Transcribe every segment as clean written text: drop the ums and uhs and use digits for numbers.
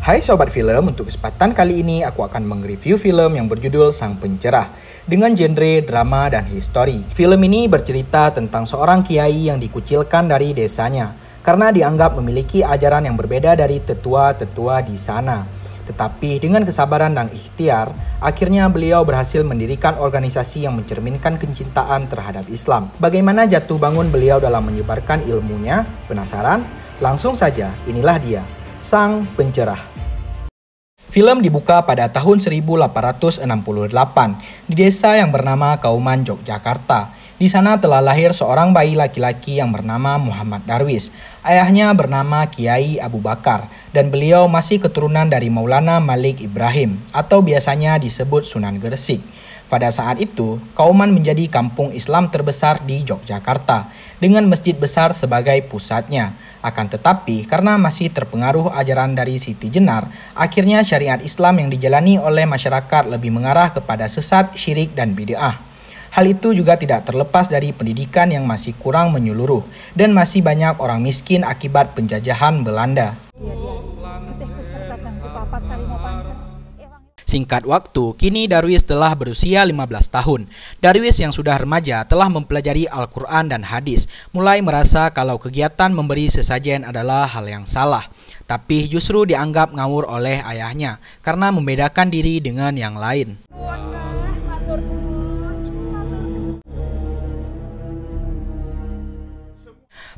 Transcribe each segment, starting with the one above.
Hai Sobat Film, untuk kesempatan kali ini aku akan mereview film yang berjudul Sang Pencerah dengan genre drama dan histori. Film ini bercerita tentang seorang kiai yang dikucilkan dari desanya karena dianggap memiliki ajaran yang berbeda dari tetua-tetua di sana. Tetapi dengan kesabaran dan ikhtiar, akhirnya beliau berhasil mendirikan organisasi yang mencerminkan kecintaan terhadap Islam. Bagaimana jatuh bangun beliau dalam menyebarkan ilmunya? Penasaran? Langsung saja, inilah dia, Sang Pencerah. Film dibuka pada tahun 1868 di desa yang bernama Kauman, Yogyakarta. Di sana telah lahir seorang bayi laki-laki yang bernama Muhammad Darwis. Ayahnya bernama Kiai Abu Bakar dan beliau masih keturunan dari Maulana Malik Ibrahim atau biasanya disebut Sunan Gresik. Pada saat itu, Kauman menjadi kampung Islam terbesar di Yogyakarta dengan masjid besar sebagai pusatnya. Akan tetapi, karena masih terpengaruh ajaran dari Siti Jenar, akhirnya syariat Islam yang dijalani oleh masyarakat lebih mengarah kepada sesat, syirik, dan bid'ah. Hal itu juga tidak terlepas dari pendidikan yang masih kurang menyeluruh dan masih banyak orang miskin akibat penjajahan Belanda. Singkat waktu, kini Darwis telah berusia 15 tahun. Darwis yang sudah remaja telah mempelajari Al-Quran dan hadis, mulai merasa kalau kegiatan memberi sesajen adalah hal yang salah. Tapi justru dianggap ngawur oleh ayahnya, karena membedakan diri dengan yang lain.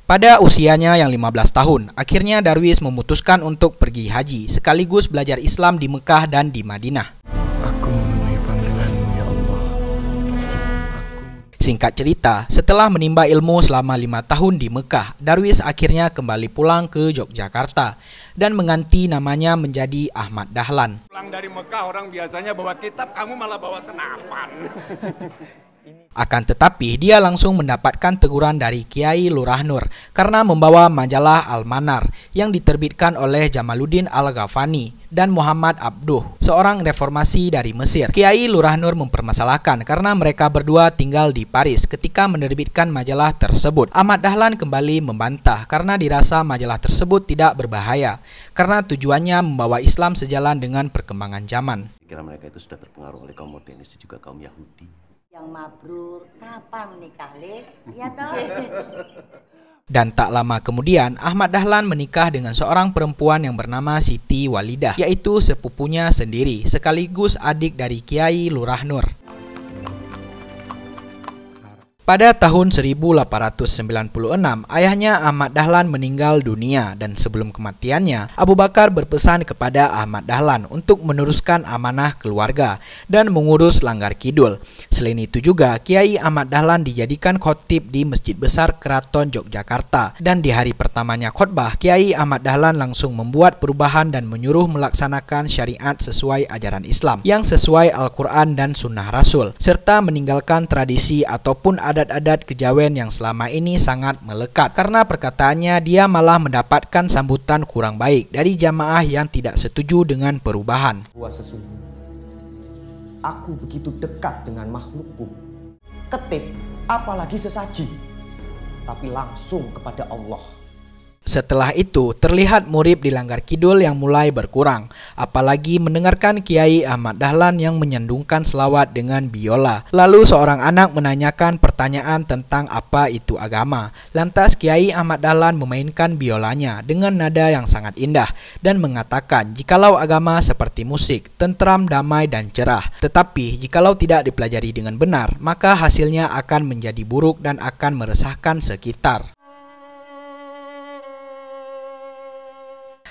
Pada usianya yang 15 tahun, akhirnya Darwis memutuskan untuk pergi haji, sekaligus belajar Islam di Mekah dan di Madinah. Aku memenuhi panggilan-Mu, ya Allah. Singkat cerita, setelah menimba ilmu selama 5 tahun di Mekah, Darwis akhirnya kembali pulang ke Yogyakarta dan mengganti namanya menjadi Ahmad Dahlan. Pulang dari Mekah orang biasanya bawa kitab, kamu malah bawa senapan. Akan tetapi, dia langsung mendapatkan teguran dari Kiai Lurah Nur karena membawa majalah Al-Manar yang diterbitkan oleh Jamaluddin Al-Ghafani dan Muhammad Abduh, seorang reformasi dari Mesir. Kiai Lurah Nur mempermasalahkan karena mereka berdua tinggal di Paris ketika menerbitkan majalah tersebut. Ahmad Dahlan kembali membantah karena dirasa majalah tersebut tidak berbahaya karena tujuannya membawa Islam sejalan dengan perkembangan zaman. Kira mereka itu sudah terpengaruh oleh kaum modernis dan juga kaum Yahudi. Yang mabrur, kapan menikah, Le? Ya toh? Dan tak lama kemudian, Ahmad Dahlan menikah dengan seorang perempuan yang bernama Siti Walidah, yaitu sepupunya sendiri, sekaligus adik dari Kiai Lurah Nur. Pada tahun 1896, ayahnya Ahmad Dahlan meninggal dunia dan sebelum kematiannya, Abu Bakar berpesan kepada Ahmad Dahlan untuk meneruskan amanah keluarga dan mengurus Langgar Kidul. Selain itu juga, Kiai Ahmad Dahlan dijadikan khotib di Masjid Besar Keraton Yogyakarta dan di hari pertamanya khotbah, Kiai Ahmad Dahlan langsung membuat perubahan dan menyuruh melaksanakan syariat sesuai ajaran Islam yang sesuai Al-Quran dan Sunnah Rasul, serta meninggalkan tradisi ataupun adat-adat kejawen yang selama ini sangat melekat. Karena perkataannya, dia malah mendapatkan sambutan kurang baik dari jamaah yang tidak setuju dengan perubahan. Sesungguhnya aku begitu dekat dengan makhlukku, ketip apalagi sesaji, tapi langsung kepada Allah. Setelah itu, terlihat murid di Langgar Kidul yang mulai berkurang, apalagi mendengarkan Kiai Ahmad Dahlan yang menyandungkan selawat dengan biola. Lalu seorang anak menanyakan pertanyaan tentang apa itu agama. Lantas Kiai Ahmad Dahlan memainkan biolanya dengan nada yang sangat indah dan mengatakan jikalau agama seperti musik, tentram, damai, dan cerah. Tetapi jikalau tidak dipelajari dengan benar, maka hasilnya akan menjadi buruk dan akan meresahkan sekitar.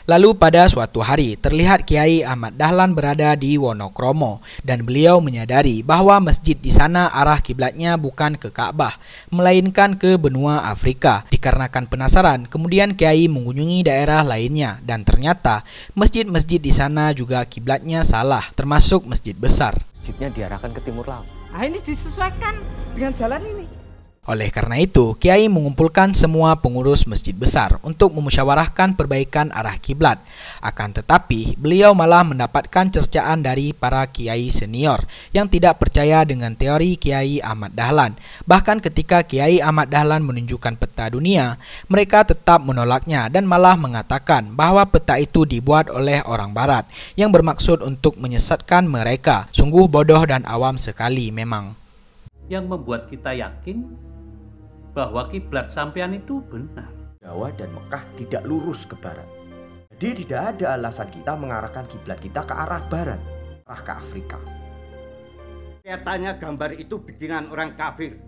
Lalu pada suatu hari, terlihat Kiai Ahmad Dahlan berada di Wonokromo dan beliau menyadari bahwa masjid di sana arah kiblatnya bukan ke Ka'bah, melainkan ke benua Afrika. Dikarenakan penasaran, kemudian Kiai mengunjungi daerah lainnya dan ternyata masjid-masjid di sana juga kiblatnya salah, termasuk masjid besar. Masjidnya diarahkan ke timur laut. Nah, ini disesuaikan dengan jalan ini. Oleh karena itu, Kiai mengumpulkan semua pengurus masjid besar untuk memusyawarahkan perbaikan arah kiblat. Akan tetapi, beliau malah mendapatkan cercaan dari para kiai senior yang tidak percaya dengan teori Kiai Ahmad Dahlan. Bahkan ketika Kiai Ahmad Dahlan menunjukkan peta dunia, mereka tetap menolaknya dan malah mengatakan bahwa peta itu dibuat oleh orang barat yang bermaksud untuk menyesatkan mereka. Sungguh bodoh dan awam sekali memang. Yang membuat kita yakin bahwa kiblat sampean itu benar. Jawa dan Mekah tidak lurus ke barat. Jadi tidak ada alasan kita mengarahkan kiblat kita ke arah barat, arah ke Afrika. Kelihatannya gambar itu bikinan orang kafir.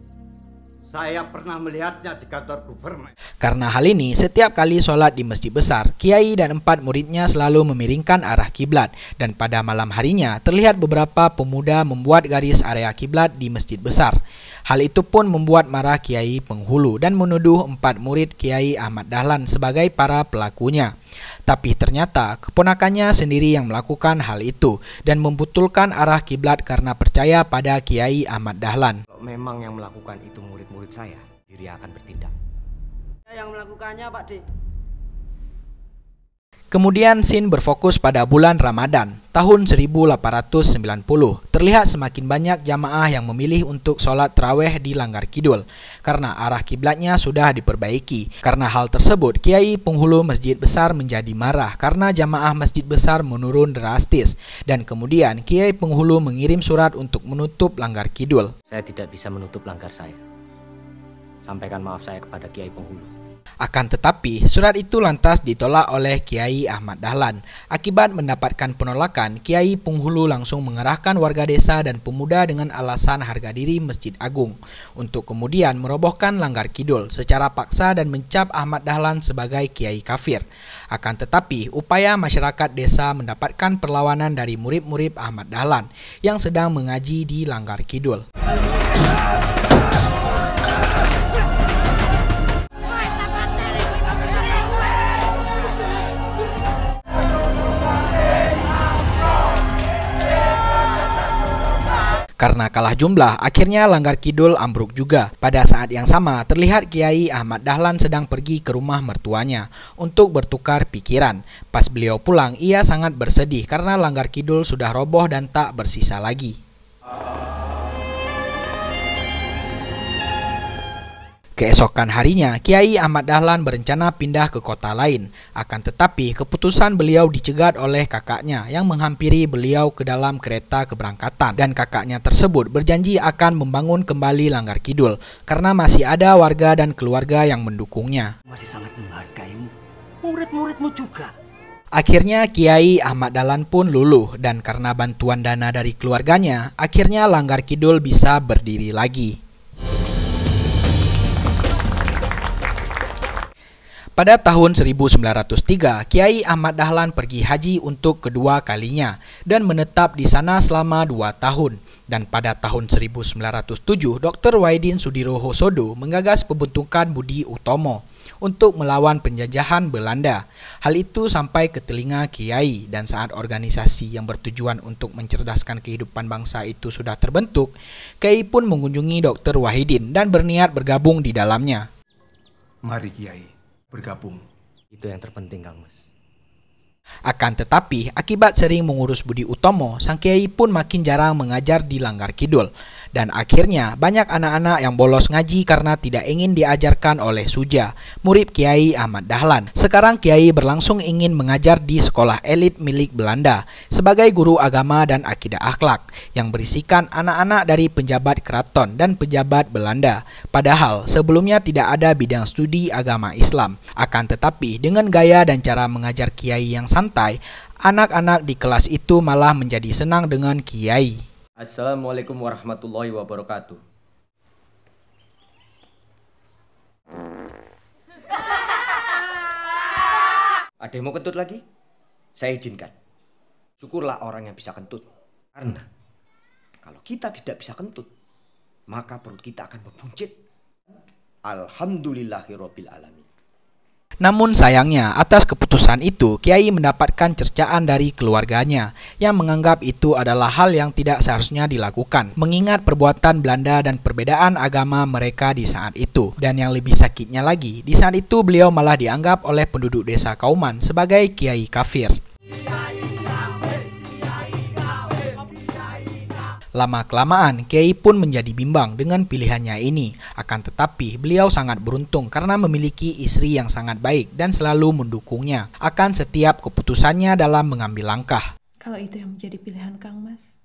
Saya pernah melihatnya di kantor gubernur. Karena hal ini, setiap kali sholat di masjid besar, Kiai dan 4 muridnya selalu memiringkan arah kiblat. Dan pada malam harinya, terlihat beberapa pemuda membuat garis area kiblat di masjid besar. Hal itu pun membuat marah Kiai Penghulu dan menuduh 4 murid Kiai Ahmad Dahlan sebagai para pelakunya. Tapi ternyata keponakannya sendiri yang melakukan hal itu dan membetulkan arah kiblat karena percaya pada Kiai Ahmad Dahlan. Kalau memang yang melakukan itu murid-murid saya, diri akan bertindak. Yang melakukannya Pak D. Kemudian scene berfokus pada bulan Ramadan tahun 1890. Terlihat semakin banyak jamaah yang memilih untuk sholat tarawih di Langgar Kidul karena arah kiblatnya sudah diperbaiki. Karena hal tersebut, Kiai Penghulu Masjid Besar menjadi marah karena jamaah masjid besar menurun drastis. Dan kemudian Kiai Penghulu mengirim surat untuk menutup Langgar Kidul. Saya tidak bisa menutup langgar saya. Sampaikan maaf saya kepada Kiai Penghulu. Akan tetapi, surat itu lantas ditolak oleh Kiai Ahmad Dahlan. Akibat mendapatkan penolakan, Kiai Penghulu langsung mengerahkan warga desa dan pemuda dengan alasan harga diri Masjid Agung untuk kemudian merobohkan Langgar Kidul secara paksa dan mencap Ahmad Dahlan sebagai kiai kafir. Akan tetapi, upaya masyarakat desa mendapatkan perlawanan dari murid-murid Ahmad Dahlan yang sedang mengaji di Langgar Kidul. Karena kalah jumlah, akhirnya Langgar Kidul ambruk juga. Pada saat yang sama, terlihat Kiai Ahmad Dahlan sedang pergi ke rumah mertuanya untuk bertukar pikiran. Pas beliau pulang, ia sangat bersedih karena Langgar Kidul sudah roboh dan tak bersisa lagi. Keesokan harinya, Kiai Ahmad Dahlan berencana pindah ke kota lain. Akan tetapi, keputusan beliau dicegat oleh kakaknya yang menghampiri beliau ke dalam kereta keberangkatan. Dan kakaknya tersebut berjanji akan membangun kembali Langgar Kidul karena masih ada warga dan keluarga yang mendukungnya. Masih sangat menghargaimu. Murid-muridmu juga. Akhirnya Kiai Ahmad Dahlan pun luluh dan karena bantuan dana dari keluarganya, akhirnya Langgar Kidul bisa berdiri lagi. Pada tahun 1903, Kiai Ahmad Dahlan pergi haji untuk kedua kalinya dan menetap di sana selama 2 tahun. Dan pada tahun 1907, Dr. Wahidin Sudirohosodo menggagas pembentukan Budi Utomo untuk melawan penjajahan Belanda. Hal itu sampai ke telinga Kiai, dan saat organisasi yang bertujuan untuk mencerdaskan kehidupan bangsa itu sudah terbentuk, Kiai pun mengunjungi Dr. Wahidin dan berniat bergabung di dalamnya. Mari Kiai, bergabung. Itu yang terpenting, Kang Mas. Akan tetapi, akibat sering mengurus Budi Utomo, sang Kiai pun makin jarang mengajar di Langgar Kidul. Dan akhirnya banyak anak-anak yang bolos ngaji karena tidak ingin diajarkan oleh Suja, murid Kiai Ahmad Dahlan. Sekarang Kiai berlangsung ingin mengajar di sekolah elit milik Belanda sebagai guru agama dan akidah akhlak yang berisikan anak-anak dari penjabat keraton dan pejabat Belanda. Padahal sebelumnya tidak ada bidang studi agama Islam. Akan tetapi dengan gaya dan cara mengajar Kiai yang santai, anak-anak di kelas itu malah menjadi senang dengan Kiai. Assalamualaikum warahmatullahi wabarakatuh. Ada yang mau kentut lagi? Saya izinkan. Syukurlah orang yang bisa kentut. Karena kalau kita tidak bisa kentut, maka perut kita akan membuncit. Alhamdulillahirabbil alamin. Namun sayangnya, atas keputusan itu, Kiai mendapatkan cercaan dari keluarganya yang menganggap itu adalah hal yang tidak seharusnya dilakukan, mengingat perbuatan Belanda dan perbedaan agama mereka di saat itu. Dan yang lebih sakitnya lagi, di saat itu beliau malah dianggap oleh penduduk desa Kauman sebagai kiai kafir. Lama-kelamaan, Kiai pun menjadi bimbang dengan pilihannya ini. Akan tetapi, beliau sangat beruntung karena memiliki istri yang sangat baik dan selalu mendukungnya akan setiap keputusannya dalam mengambil langkah. Kalau itu yang menjadi pilihan Kang Mas,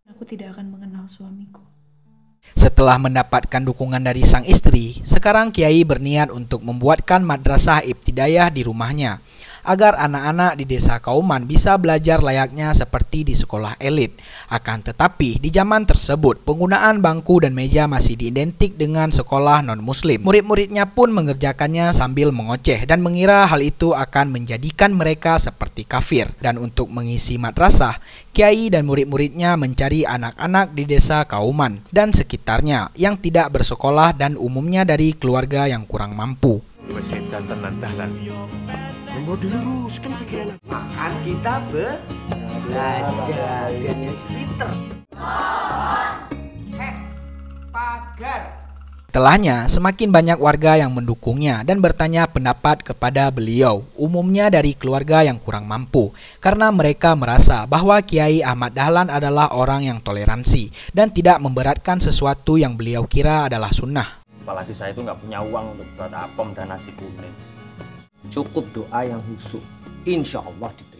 aku tidak akan mengenal suamiku. Setelah mendapatkan dukungan dari sang istri, sekarang Kiai berniat untuk membuatkan madrasah ibtidaiyah di rumahnya, agar anak-anak di desa Kauman bisa belajar layaknya seperti di sekolah elit. Akan tetapi, di zaman tersebut, penggunaan bangku dan meja masih diidentik dengan sekolah non-muslim. Murid-muridnya pun mengerjakannya sambil mengoceh dan mengira hal itu akan menjadikan mereka seperti kafir. Dan untuk mengisi madrasah, Kiai dan murid-muridnya mencari anak-anak di desa Kauman dan sekitarnya yang tidak bersekolah dan umumnya dari keluarga yang kurang mampu. Wesetan tenan dahlan. Mau diluruskan pikiran. Makan kita belajar biar jadi pinter. Pagar. Setelahnya, semakin banyak warga yang mendukungnya dan bertanya pendapat kepada beliau, umumnya dari keluarga yang kurang mampu, karena mereka merasa bahwa Kiai Ahmad Dahlan adalah orang yang toleransi dan tidak memberatkan sesuatu yang beliau kira adalah sunnah. Apalagi saya itu nggak punya uang untuk buat apem dan nasi kuning. Cukup doa yang khusyuk, insya Allah diterima.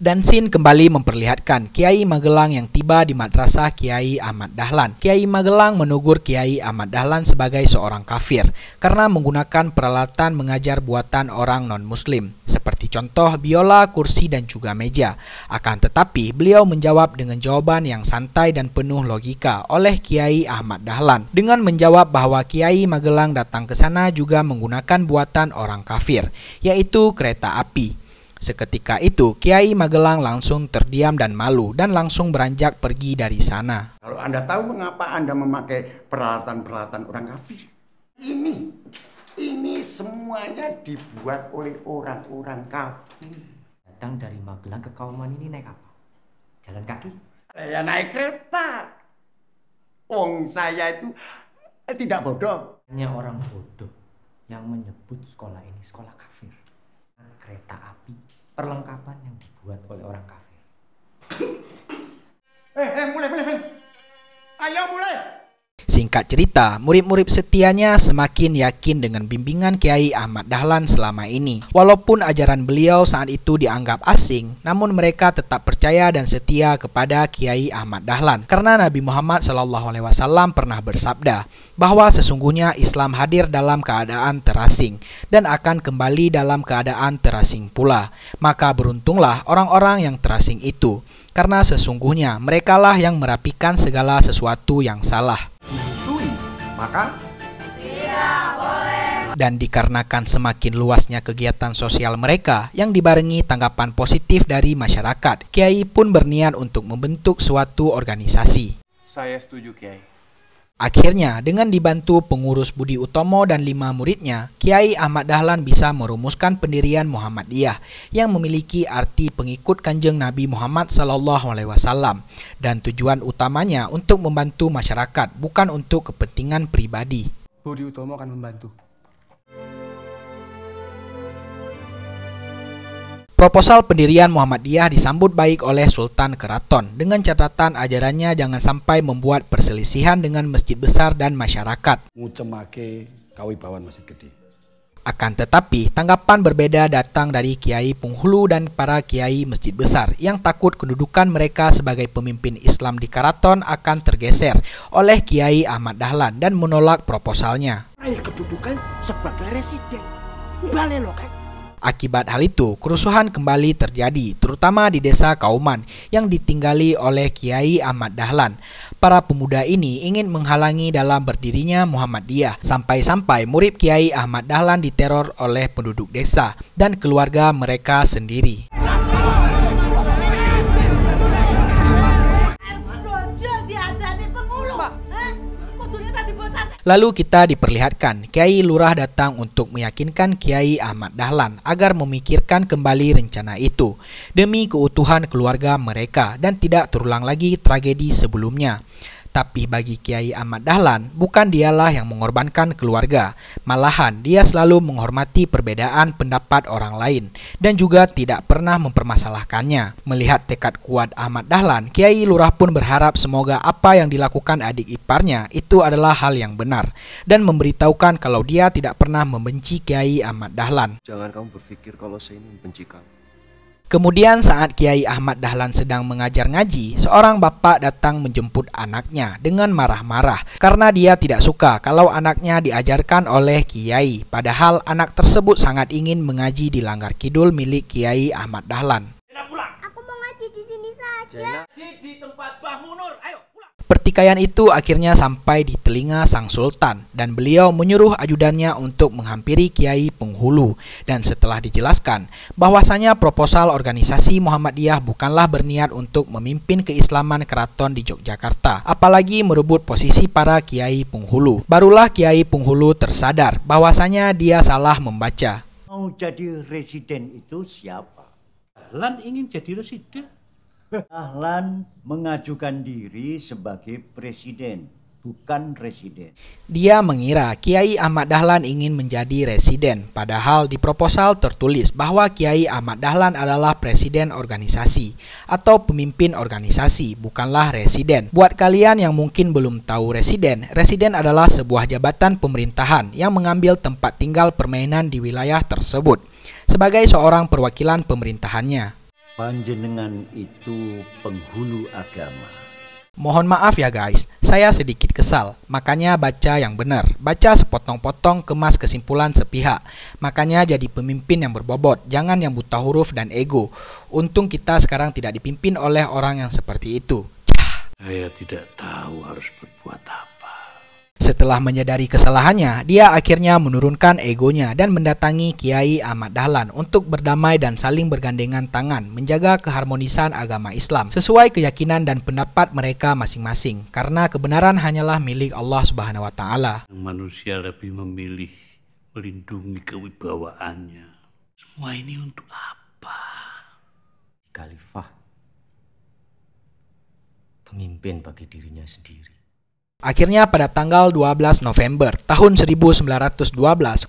Dan scene kembali memperlihatkan Kiai Magelang yang tiba di madrasah Kiai Ahmad Dahlan. Kiai Magelang menegur Kiai Ahmad Dahlan sebagai seorang kafir karena menggunakan peralatan mengajar buatan orang non-muslim, seperti contoh biola, kursi, dan juga meja. Akan tetapi, beliau menjawab dengan jawaban yang santai dan penuh logika oleh Kiai Ahmad Dahlan dengan menjawab bahwa Kiai Magelang datang ke sana juga menggunakan buatan orang kafir, yaitu kereta api. Seketika itu, Kiai Magelang langsung terdiam dan malu dan langsung beranjak pergi dari sana. Kalau Anda tahu mengapa Anda memakai peralatan-peralatan orang kafir? Ini semuanya dibuat oleh orang-orang kafir. Datang dari Magelang ke Kauman ini naik apa? Jalan kaki? Ya naik kereta. Saya itu tidak bodoh. Hanya orang bodoh yang menyebut sekolah ini sekolah kafir. Kereta api, perlengkapan yang dibuat oleh orang kafir. Mulai. Ayo mulai. Singkat cerita, murid-murid setianya semakin yakin dengan bimbingan Kiai Ahmad Dahlan selama ini. Walaupun ajaran beliau saat itu dianggap asing, namun mereka tetap percaya dan setia kepada Kiai Ahmad Dahlan. Karena Nabi Muhammad SAW pernah bersabda bahwa sesungguhnya Islam hadir dalam keadaan terasing dan akan kembali dalam keadaan terasing pula. Maka beruntunglah orang-orang yang terasing itu, karena sesungguhnya merekalah yang merapikan segala sesuatu yang salah. Maka dan dikarenakan semakin luasnya kegiatan sosial mereka yang dibarengi tanggapan positif dari masyarakat, Kiai pun berniat untuk membentuk suatu organisasi. Saya setuju, Kiai. Akhirnya, dengan dibantu pengurus Budi Utomo dan 5 muridnya, Kiai Ahmad Dahlan bisa merumuskan pendirian Muhammadiyah yang memiliki arti pengikut Kanjeng Nabi Muhammad SAW, dan tujuan utamanya untuk membantu masyarakat, bukan untuk kepentingan pribadi. Budi Utomo akan membantu. Proposal pendirian Muhammadiyah disambut baik oleh Sultan Keraton dengan catatan ajarannya jangan sampai membuat perselisihan dengan masjid besar dan masyarakat. Ngucemake kawibawan masjid gede. Akan tetapi, tanggapan berbeda datang dari Kiai Penghulu dan para Kiai masjid besar yang takut kedudukan mereka sebagai pemimpin Islam di Keraton akan tergeser oleh Kiai Ahmad Dahlan dan menolak proposalnya. Kedudukan sebagai residen. Balik loh kan. Akibat hal itu, kerusuhan kembali terjadi, terutama di desa Kauman yang ditinggali oleh Kiai Ahmad Dahlan. Para pemuda ini ingin menghalangi dalam berdirinya Muhammadiyah, sampai-sampai murid Kiai Ahmad Dahlan diteror oleh penduduk desa dan keluarga mereka sendiri. Di hadapi penghulu. Kudunya tadi bocah Lalu kita diperlihatkan Kiai Lurah datang untuk meyakinkan Kiai Ahmad Dahlan agar memikirkan kembali rencana itu demi keutuhan keluarga mereka dan tidak terulang lagi tragedi sebelumnya. Tapi bagi Kiai Ahmad Dahlan, bukan dialah yang mengorbankan keluarga. Malahan dia selalu menghormati perbedaan pendapat orang lain dan juga tidak pernah mempermasalahkannya. Melihat tekad kuat Ahmad Dahlan, Kiai Lurah pun berharap semoga apa yang dilakukan adik iparnya itu adalah hal yang benar dan memberitahukan kalau dia tidak pernah membenci Kiai Ahmad Dahlan. Jangan kamu berpikir kalau saya ini membenci kamu. Kemudian saat Kiai Ahmad Dahlan sedang mengajar ngaji, seorang bapak datang menjemput anaknya dengan marah-marah karena dia tidak suka kalau anaknya diajarkan oleh Kiai. Padahal anak tersebut sangat ingin mengaji di Langgar Kidul milik Kiai Ahmad Dahlan. Aku mau ngaji di sini saja. Di tempat Mbah Munur, ayo. Pertikaian itu akhirnya sampai di telinga sang sultan dan beliau menyuruh ajudannya untuk menghampiri Kiai Penghulu dan setelah dijelaskan bahwasanya proposal organisasi Muhammadiyah bukanlah berniat untuk memimpin keislaman keraton di Yogyakarta, apalagi merebut posisi para Kiai Penghulu. Barulah Kiai Penghulu tersadar bahwasanya dia salah membaca. Mau jadi residen itu siapa? Dahlan ingin jadi residen. Dahlan mengajukan diri sebagai presiden, bukan residen. Dia mengira Kiai Ahmad Dahlan ingin menjadi residen, padahal di proposal tertulis bahwa Kiai Ahmad Dahlan adalah presiden organisasi atau pemimpin organisasi, bukanlah residen. Buat kalian yang mungkin belum tahu residen adalah sebuah jabatan pemerintahan yang mengambil tempat tinggal permainan di wilayah tersebut sebagai seorang perwakilan pemerintahannya. Panjenengan itu penghulu agama. Mohon maaf ya guys, saya sedikit kesal, makanya baca yang benar. Baca sepotong-potong, kemas kesimpulan sepihak. Makanya jadi pemimpin yang berbobot, jangan yang buta huruf dan ego. Untung kita sekarang tidak dipimpin oleh orang yang seperti itu. Saya tidak tahu harus berbuat apa. Setelah menyadari kesalahannya, dia akhirnya menurunkan egonya dan mendatangi Kiai Ahmad Dahlan untuk berdamai dan saling bergandengan tangan menjaga keharmonisan agama Islam sesuai keyakinan dan pendapat mereka masing-masing karena kebenaran hanyalah milik Allah Subhanahu wa taala. Manusia lebih memilih melindungi kewibawaannya. Semua ini untuk apa? Khalifah pemimpin bagi dirinya sendiri. Akhirnya pada tanggal 12 November tahun 1912,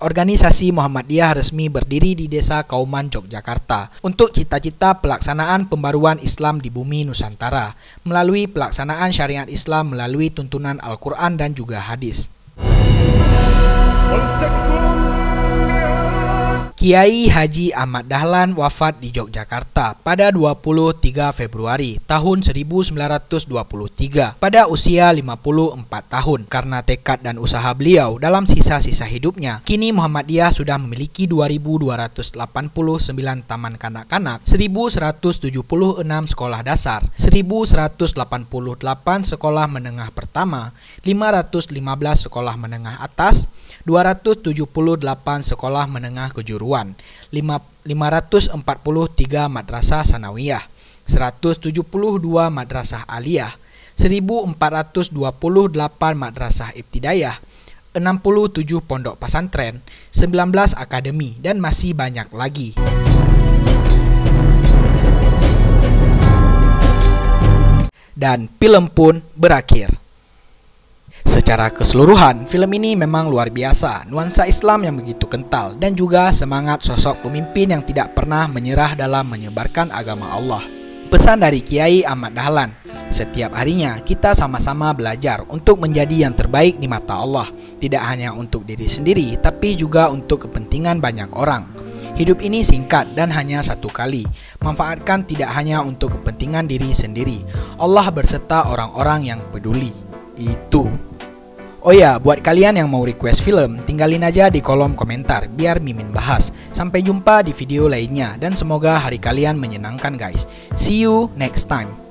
organisasi Muhammadiyah resmi berdiri di Desa Kauman, Yogyakarta untuk cita-cita pelaksanaan pembaruan Islam di bumi Nusantara melalui pelaksanaan syariat Islam melalui tuntunan Al-Quran dan juga hadis. Kiai Haji Ahmad Dahlan wafat di Yogyakarta pada 23 Februari tahun 1923 pada usia 54 tahun. Karena tekad dan usaha beliau dalam sisa-sisa hidupnya, kini Muhammadiyah sudah memiliki 2.289 taman kanak-kanak, 1.176 sekolah dasar, 1.188 sekolah menengah pertama, 515 sekolah menengah atas, 278 sekolah menengah kejuruan, 543 madrasah sanawiyah, 172 madrasah aliyah, 1428 madrasah ibtidayah, 67 pondok pesantren, 19 akademi, dan masih banyak lagi. Dan film pun berakhir. Secara keseluruhan, film ini memang luar biasa, nuansa Islam yang begitu kental dan juga semangat sosok pemimpin yang tidak pernah menyerah dalam menyebarkan agama Allah. Pesan dari Kiai Ahmad Dahlan, setiap harinya kita sama-sama belajar untuk menjadi yang terbaik di mata Allah, tidak hanya untuk diri sendiri, tapi juga untuk kepentingan banyak orang. Hidup ini singkat dan hanya satu kali. Manfaatkan tidak hanya untuk kepentingan diri sendiri. Allah berserta orang-orang yang peduli. Itu. Oh ya, buat kalian yang mau request film, tinggalin aja di kolom komentar biar Mimin bahas. Sampai jumpa di video lainnya dan semoga hari kalian menyenangkan guys. See you next time.